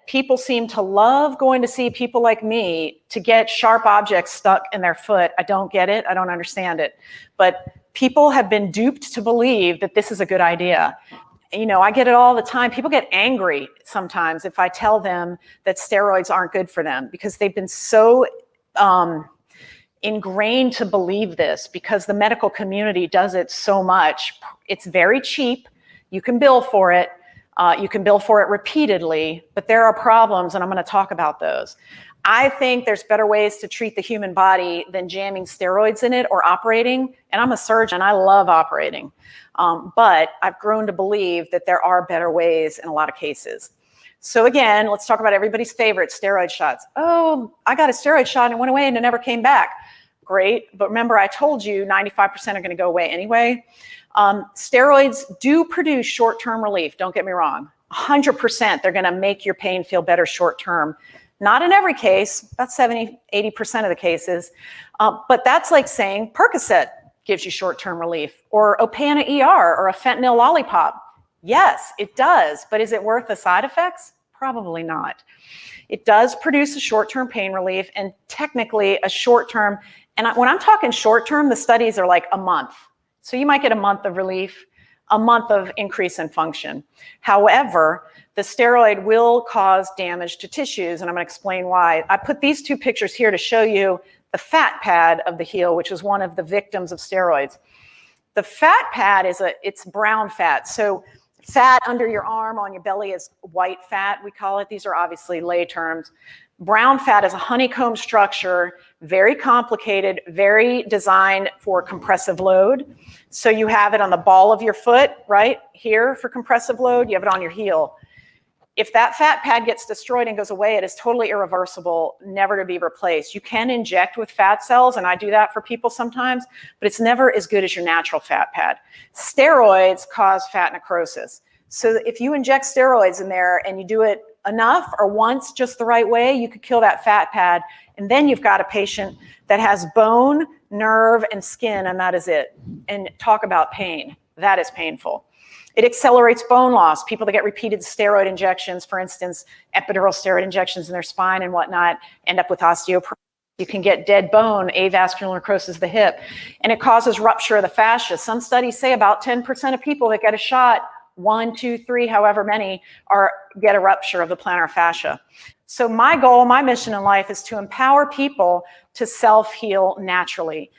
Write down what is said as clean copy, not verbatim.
people seem to love going to see people like me to get sharp objects stuck in their foot. I don't get it. I don't understand it. But people have been duped to believe that this is a good idea. You know, I get it all the time. People get angry sometimes if I tell them that steroids aren't good for them because they've been so ingrained to believe this because the medical community does it so much. It's very cheap. You can bill for it. You can bill for it repeatedly, but there are problems, and I'm going to talk about those. I think there's better ways to treat the human body than jamming steroids in it or operating. And I'm a surgeon. I love operating. But I've grown to believe that there are better ways in a lot of cases. So again, let's talk about everybody's favorite, steroid shots. Oh, I got a steroid shot and it went away and it never came back. Great. But remember, I told you 95% are going to go away anyway. Steroids do produce short-term relief. Don't get me wrong. 100% they're going to make your pain feel better short-term. Not in every case, about 70, 80% of the cases. But that's like saying Percocet gives you short-term relief, or Opana ER, or a fentanyl lollipop. Yes, it does. But is it worth the side effects? Probably not. It does produce a short-term pain relief, and technically a short-term, and when I'm talking short-term, the studies are like a month. So you might get a month of relief, a month of increase in function. However, the steroid will cause damage to tissues, and I'm going to explain why. I put these two pictures here to show you the fat pad of the heel, which is one of the victims of steroids. The fat pad it's brown fat. So fat under your arm on your belly is white fat, we call it. These are obviously lay terms. Brown fat is a honeycomb structure, very complicated, very designed for compressive load. So you have it on the ball of your foot, right here for compressive load. You have it on your heel. If that fat pad gets destroyed and goes away, it is totally irreversible, never to be replaced. You can inject with fat cells, and I do that for people sometimes, but it's never as good as your natural fat pad. Steroids cause fat necrosis. So if you inject steroids in there and you do it enough or once just the right way, you could kill that fat pad. And then you've got a patient that has bone, nerve, and skin, and that is it. And talk about pain. That is painful. It accelerates bone loss. People that get repeated steroid injections, for instance, epidural steroid injections in their spine and whatnot, end up with osteoporosis. You can get dead bone, avascular necrosis of the hip, and it causes rupture of the fascia. Some studies say about 10% of people that get a shot, 1, 2, 3, however many, get a rupture of the plantar fascia. So my goal, my mission in life is to empower people to self-heal naturally.